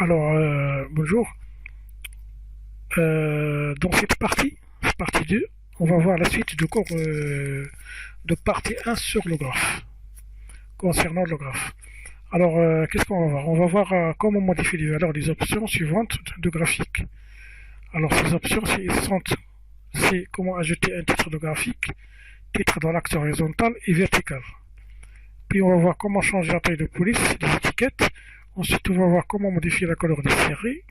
Bonjour. Dans cette partie 2, on va voir la suite du cours de partie 1 sur le graphe, concernant le graphe. Qu'est-ce qu'on va voir? On va voir comment modifier les valeurs des options suivantes de graphique. Alors, ces options, c'est comment ajouter un titre de graphique, titre dans l'axe horizontal et vertical. Puis, on va voir comment changer la taille de police des étiquettes. Ensuite, on va voir comment modifier la couleur des séries.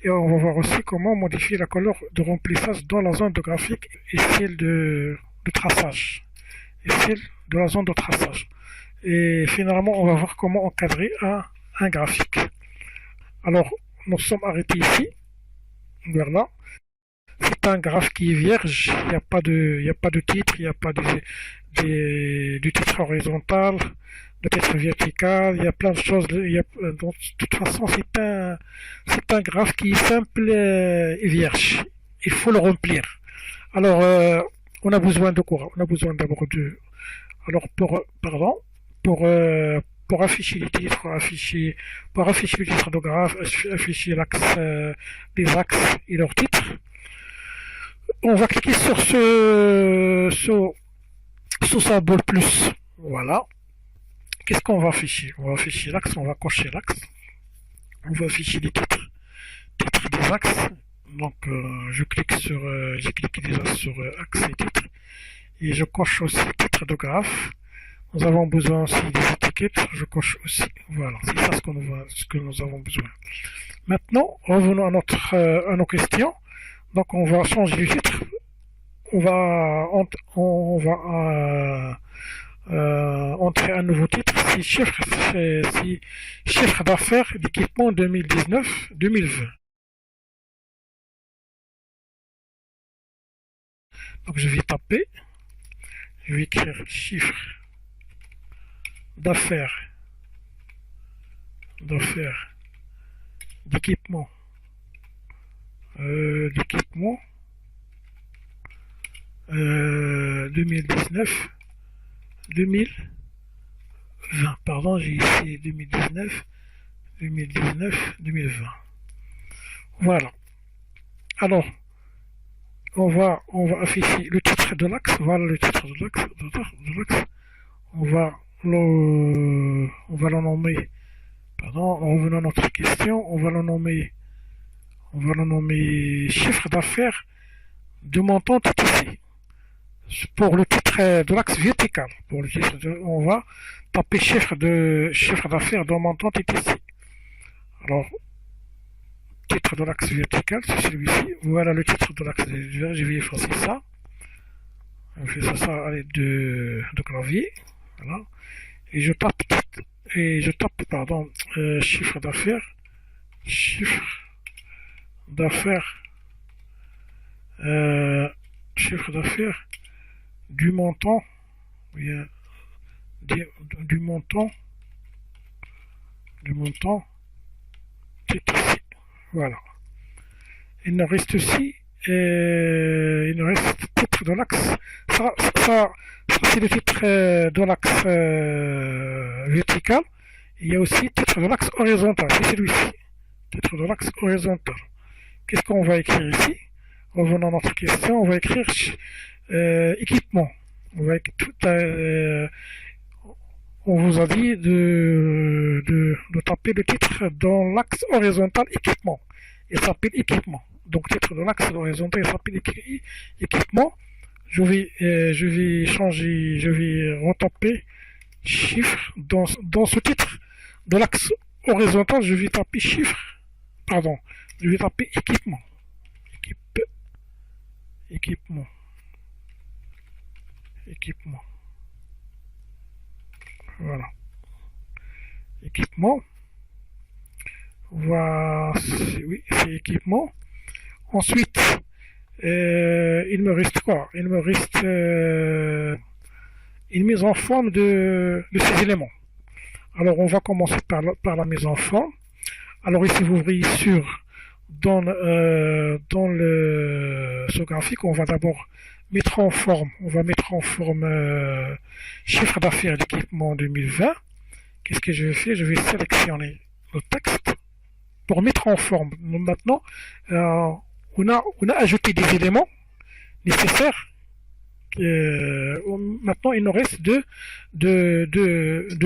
Et on va voir aussi comment modifier la couleur de remplissage dans la zone de graphique et celle de traçage. Et celle de la zone de traçage. Et finalement, on va voir comment encadrer un graphique. Alors, nous sommes arrêtés ici. Voilà. C'est un graphe qui est vierge. Il n'y a pas de titre, il n'y a pas du titre horizontal, de titre vertical. Il y a plein de choses. Donc, de toute façon, c'est un graphe qui est simple et vierge. Il faut le remplir. On a besoin de quoi? On a besoin d'abord de. Pour afficher les titres, pour afficher le titre de graphe, afficher l'axe, les axes et leurs titres, on va cliquer sur ce symbole plus. Voilà. Qu'est-ce qu'on va afficher? On va afficher l'axe, on va cocher l'axe. On va afficher les titres des axes. Donc, j'ai cliqué déjà sur axe et titre. Et je coche aussi titre de graphe. Nous avons besoin aussi des étiquettes. Je coche aussi. Voilà, c'est ça ce que nous avons besoin. Maintenant, revenons à nos questions. Donc, on va changer le titre. On va entrer un nouveau titre. C'est chiffre d'affaires d'équipement 2019-2020. Donc, je vais écrire chiffre d'affaires d'équipement 2019 2020. Pardon, j'ai ici 2019 2020. Voilà. Alors, on va afficher le titre de l'axe. Voilà le titre de l'axe. On va le nommer. Pardon, revenons à notre question. On va le nommer chiffre d'affaires de montant TTC. Pour le titre de l'axe vertical. On va taper chiffre d'affaires de montant TTC. Alors, titre de l'axe vertical, c'est celui-ci. Voilà le titre de l'axe vertical. Je vais effacer ça. On fait ça à l'aide de clavier. Voilà. Et je tape chiffre d'affaires du montant, du montant TTC. Voilà. Il nous reste aussi, titre de l'axe. Ça c'est le titre de l'axe vertical. Il y a aussi titre de l'axe horizontal. C'est celui-ci. Titre de l'axe horizontal. Qu'est-ce qu'on va écrire ici? Revenons à notre question. On va écrire équipement. On vous a dit de taper le titre dans l'axe horizontal équipement. Il s'appelle équipement. Donc titre de l'axe horizontal, il s'appelle équipement. Je vais retaper chiffre dans ce titre de l'axe horizontal. Je vais taper je vais taper équipement. Voilà. Équipement. Voilà, c'est équipement. Ensuite, il me reste quoi? Il me reste une mise en forme de ces éléments. Alors, on va commencer par la mise en forme. Alors ici, vous voyez dans ce graphique, on va d'abord mettre en forme chiffre d'affaires d'équipement 2020. Qu'est-ce que je vais faire? Je vais sélectionner le texte. pour mettre en forme. Donc maintenant, euh, on a ajouté des éléments nécessaires. Maintenant, il nous reste de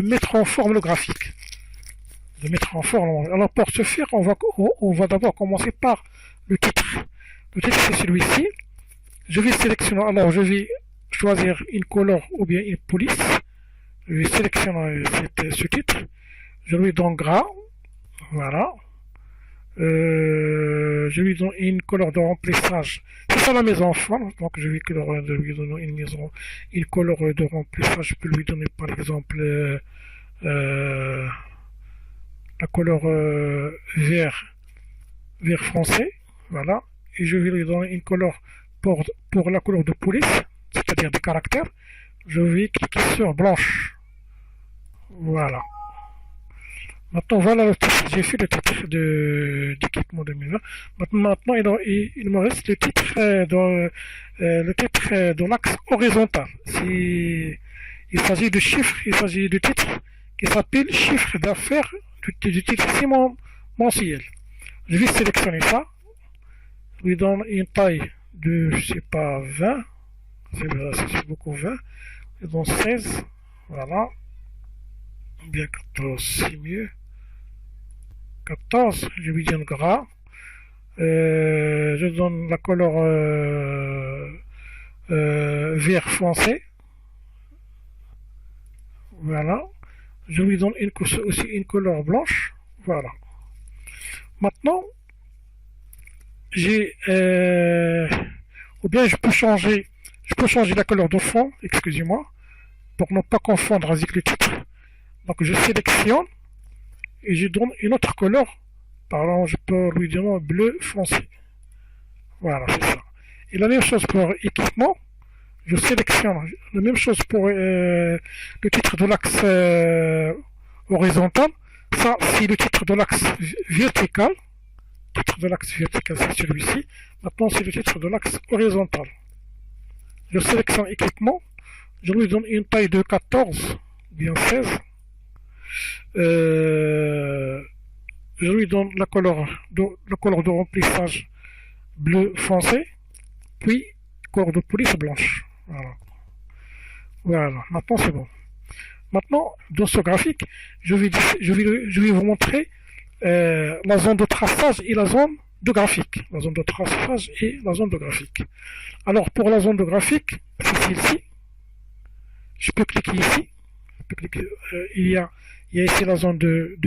mettre en forme le graphique. De mettre en forme. Alors pour ce faire, on va d'abord commencer par le titre. Le titre c'est celui-ci. Je vais sélectionner, alors je vais choisir une couleur ou bien une police. Je vais sélectionner ce titre. Je lui donne gras. Voilà. Je lui donne une couleur de remplissage. C'est ça la maison fond. Donc je vais lui donner une couleur de remplissage. Je peux lui donner par exemple euh, la couleur vert foncé. Voilà. Et je vais lui donner une couleur pour la couleur de police, c'est-à-dire des caractères. Je vais cliquer sur blanche. Voilà. Maintenant, voilà le titre. J'ai fait le titre d'équipement 2020. Maintenant, il me reste le titre de l'axe horizontal. Il s'agit de chiffres, il s'agit de titre qui s'appelle chiffre d'affaires du titre mensuel. Je vais sélectionner ça. Je lui donne une taille de, je sais pas, 20. C'est beaucoup 20. Je donne 16. Voilà. Bien 14, c'est mieux. 14, je lui donne gras. Je donne la couleur vert foncé. Voilà. Je lui donne aussi une couleur blanche. Voilà. Maintenant, j'ai ou bien je peux changer la couleur de fond, excusez-moi, pour ne pas confondre avec le titre. Donc je sélectionne et je donne une autre couleur. Par exemple, je peux lui donner bleu foncé. Voilà, c'est ça. Et la même chose pour équipement. Je sélectionne la même chose pour le titre de l'axe horizontal. Ça, c'est le titre de l'axe vertical. Le titre de l'axe vertical, c'est celui-ci. Maintenant, c'est le titre de l'axe horizontal. Je sélectionne équipement. Je lui donne une taille de 14, bien 16. Je lui donne la couleur de remplissage bleu foncé, puis couleur de police blanche. Voilà. Voilà. Maintenant c'est bon. Maintenant, dans ce graphique, je vais vous montrer la zone de traçage et la zone de graphique. La zone de traçage et la zone de graphique. Alors pour la zone de graphique, c'est celle-ci. Je peux cliquer ici. Je peux cliquer, il y a ici la zone de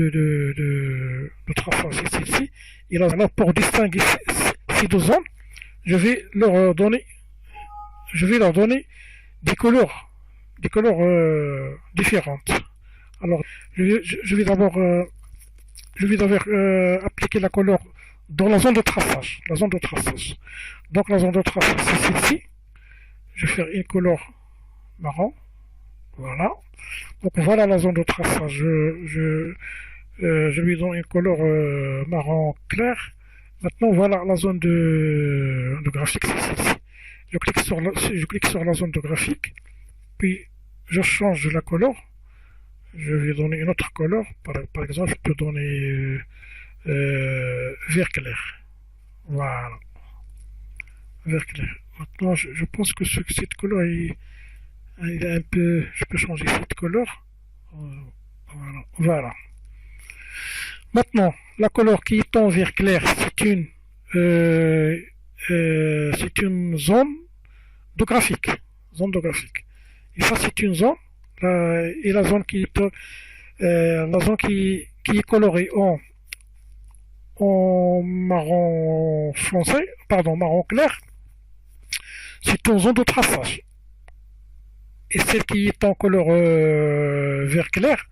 traçage, c'est celle-ci. Et là, alors pour distinguer ces deux zones, je vais leur donner des couleurs différentes. Alors, je vais d'abord appliquer la couleur dans la zone de traçage. La zone de traçage. Donc la zone de traçage, c'est celle-ci. Je vais faire une couleur marron. Voilà. Donc voilà la zone de traçage. Je lui donne une couleur marron clair. Maintenant voilà la zone de graphique, c'est celle-ci. Je clique sur la zone de graphique, puis je change la couleur. Je vais donner une autre couleur. Par exemple, je peux donner vert clair. Voilà. Vert clair. Maintenant, je pense que cette couleur il est un peu. Je peux changer cette couleur. Voilà. Voilà. Maintenant, la couleur qui est en vert clair, c'est une zone de graphique. Zone de graphique. Et ça, c'est une zone. Et la zone qui est colorée en marron foncé, pardon, marron clair, c'est une zone de traçage. Et celle qui est en couleur vert clair,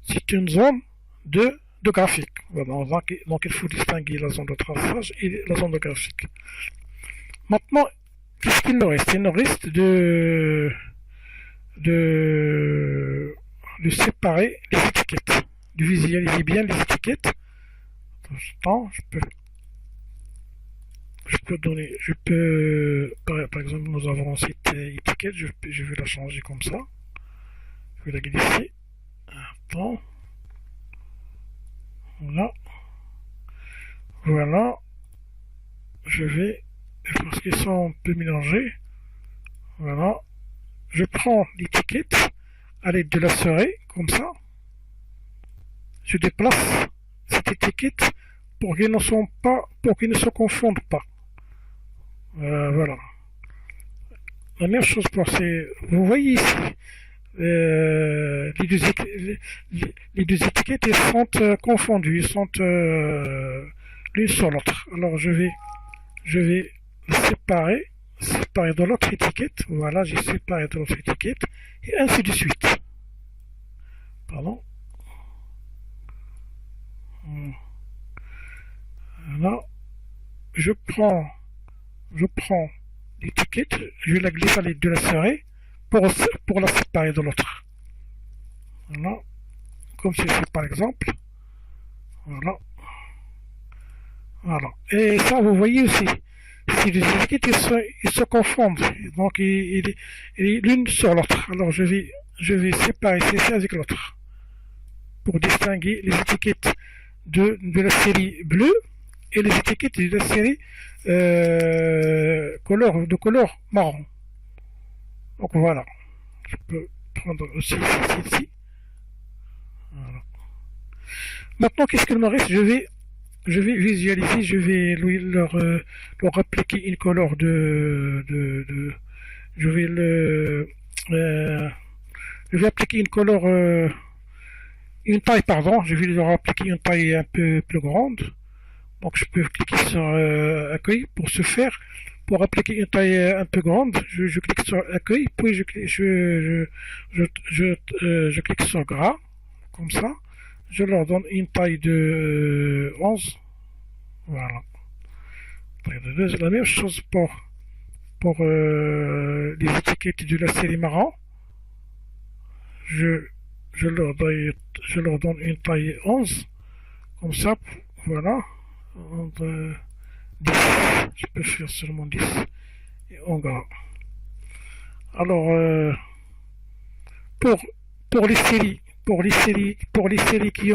c'est une zone de graphique. Voilà, donc il faut distinguer la zone de traçage et la zone de graphique. Maintenant, qu'est-ce qu'il nous reste? Il nous reste de séparer les étiquettes, de visualiser bien les étiquettes. Attends, par exemple, nous avons cette étiquette, je vais la changer comme ça. Je vais la glisser. Attends. Voilà. Voilà, je vais, parce qu'ils sont un peu mélangés, voilà, je prends l'étiquette à l'aide de la serrée, comme ça, je déplace cette étiquette pour qu'ils ne se confondent pas. Voilà. La même chose pour ces. Vous voyez ici, les deux étiquettes elles sont confondues, ils sont l'une sur l'autre. Alors je vais séparer de l'autre étiquette. Voilà, j'ai séparé de l'autre étiquette et ainsi de suite. Pardon. Voilà, je prends je prends l'étiquette, je la glisse à l'aide de la serrée pour la séparer de l'autre. Voilà, comme ceci par exemple. Voilà, voilà. Et ça, vous voyez aussi, si les étiquettes ils se confondent, donc l'une sur l'autre. Alors je vais séparer ceci avec l'autre pour distinguer les étiquettes de la série bleue et les étiquettes de la série de couleur marron. Donc voilà, je peux prendre aussi ici. Voilà. Maintenant, qu'est-ce qu'il me reste? Je vais visualiser, je vais leur appliquer une couleur je vais euh, je vais appliquer une couleur, une taille, pardon, je vais leur appliquer une taille un peu plus grande. Donc je peux cliquer sur accueil pour ce faire. Pour appliquer une taille un peu grande, je clique sur accueil, puis je clique sur gras, comme ça. Je leur donne une taille de 11. Voilà. C'est la même chose pour les étiquettes de la série marron. Je, je leur donne une taille 11. Comme ça, voilà. Entre 10. Je peux faire seulement 10. Et en gras. Alors, pour, pour les séries qui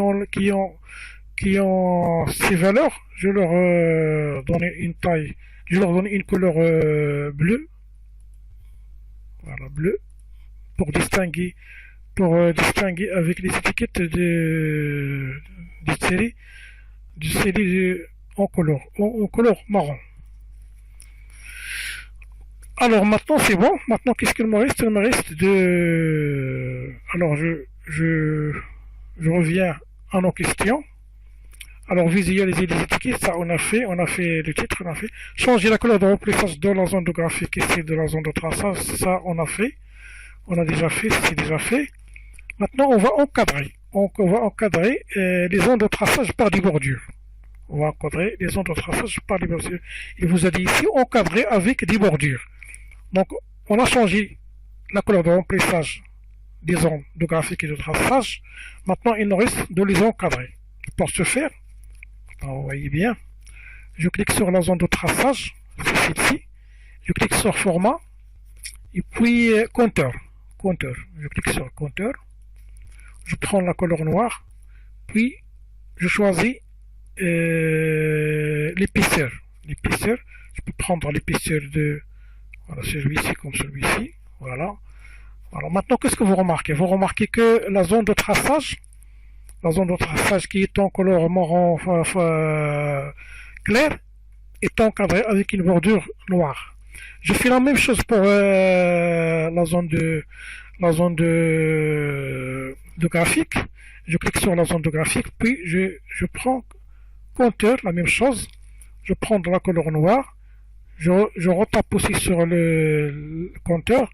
ont ces valeurs, je leur donne une taille, je leur donne une couleur bleue, voilà, bleu, pour distinguer avec les étiquettes de séries en couleur marron. Alors maintenant c'est bon. Maintenant qu'est-ce qu'il me reste? Il me reste de. Alors je reviens à nos questions. Alors visualiser les étiquettes, ça on a fait le titre, on a fait. Changer la couleur de remplissage de la zone de graphique et de la zone de traçage, ça on a fait. On a déjà fait, c'est déjà fait. Maintenant on va encadrer. On va encadrer les zones de traçage par des bordures. On va encadrer les zones de traçage par des bordures. Il vous a dit ici encadrer avec des bordures. Donc on a changé la couleur de remplissage des zones de graphique et de traçage. Maintenant il nous reste de les encadrer. Pour ce faire, vous voyez bien, je clique sur la zone de traçage, c'est celle-ci, je clique sur format, et puis compteur. Je clique sur compteur, je prends la couleur noire, puis je choisis l'épaisseur. Je peux prendre l'épaisseur de voilà, celui-ci comme celui-ci. Voilà. Alors maintenant, qu'est-ce que vous remarquez? Vous remarquez que la zone de traçage qui est en couleur marron clair est encadrée avec une bordure noire. Je fais la même chose pour la zone de graphique. Je clique sur la zone de graphique, puis je prends compteur, la même chose. Je prends de la couleur noire, je retape aussi sur le compteur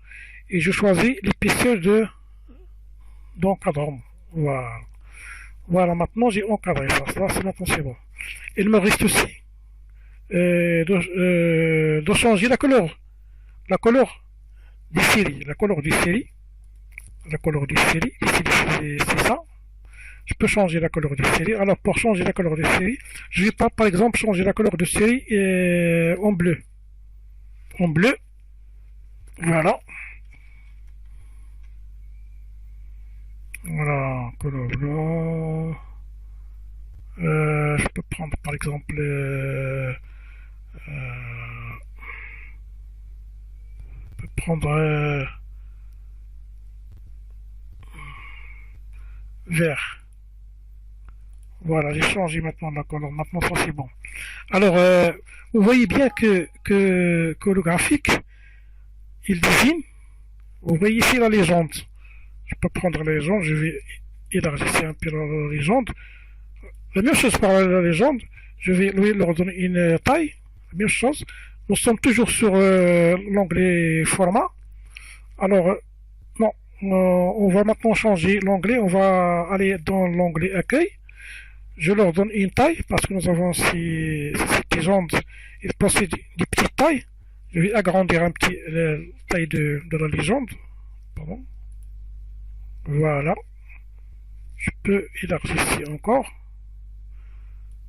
et je choisis l'épaisseur d'encadrement. Voilà. Voilà, maintenant j'ai encadré ça. Ça, c'est maintenant c'est bon. Il me reste aussi de changer la couleur. La couleur des séries. La couleur des séries. C'est ça. Je peux changer la couleur des séries. Alors pour changer la couleur des séries, je vais pas par exemple changer la couleur de série en bleu. En bleu. Voilà. Voilà, couleur blanc. Je peux prendre par exemple on peut prendre vert. Voilà, j'ai changé maintenant la couleur. Maintenant, ça c'est bon. Alors, vous voyez bien que le graphique, il désigne. Vous voyez ici la légende. Je peux prendre la légende, je vais élargir un peu la légende. La même chose pour la légende, je vais lui leur donner une taille. La même chose. Nous sommes toujours sur l'onglet format. Alors, non, on va maintenant changer l'onglet. On va aller dans l'onglet accueil. Je leur donne une taille parce que nous avons cette légende. Il possède des petites tailles. Je vais agrandir un petit la taille de la légende. Pardon. Voilà. Je peux élargir ici encore.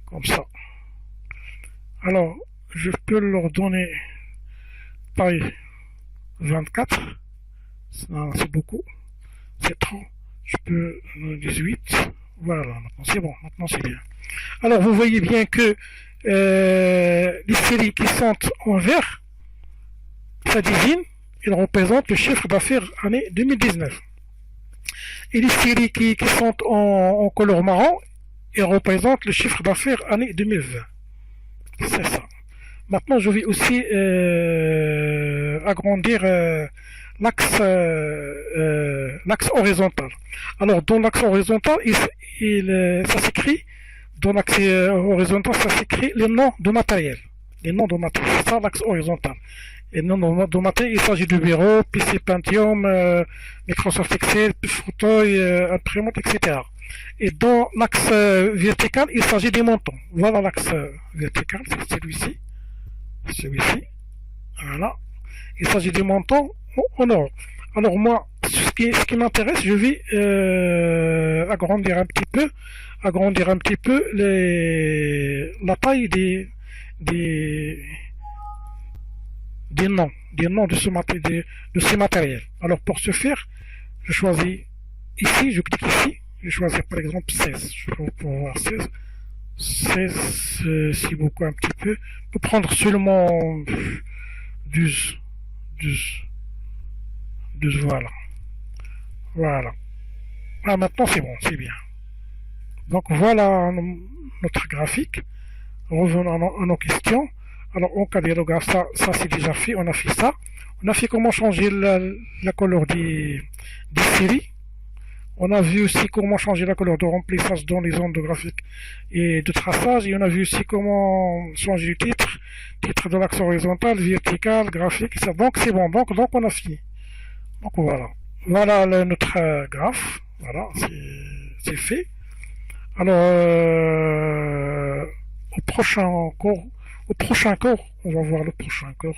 Comme ça. Alors, je peux leur donner taille 24. C'est beaucoup. C'est trop. Je peux 18. Voilà, maintenant c'est bon. Maintenant c'est bien. Alors, vous voyez bien que les séries qui sont en vert, ça désigne, ils représentent le chiffre d'affaires année 2019. Et les séries qui sont en couleur marron, ils représentent le chiffre d'affaires année 2020. C'est ça. Maintenant, je vais aussi agrandir l'axe horizontal. Alors, dans l'axe horizontal, ça s'écrit, dans l'axe horizontal, ça s'écrit les noms de matériel. Les noms de matériel, c'est ça l'axe horizontal. Et non, de matériel, il s'agit de bureau, PC Pentium, Microsoft Excel, fauteuil, imprimante, etc. Et dans l'axe vertical, il s'agit des montants. Voilà l'axe vertical, c'est celui-ci. Celui-ci. Voilà. Il s'agit des montants en or. Alors moi, ce qui m'intéresse, je vais agrandir un petit peu la taille des noms de ces matériels. Alors pour ce faire, je choisis ici, je clique ici, je choisis par exemple 16. Je vais pouvoir voir 16. 16, c'est beaucoup un petit peu. On peut prendre seulement 12. 12. 12, voilà. Voilà. Ah, maintenant c'est bon, c'est bien. Donc voilà notre graphique. Revenons à nos questions. Alors, on cadéographe ça c'est déjà fait, on a fait ça. On a fait comment changer la couleur des séries. On a vu aussi comment changer la couleur de remplissage dans les zones de graphique et de traçage. Et on a vu aussi comment changer le titre de l'axe horizontal, vertical, graphique, ça. Donc c'est bon, donc on a fini. Donc voilà. Voilà notre graphe. Voilà, c'est fait. Alors, au prochain cours, on va voir le prochain cours.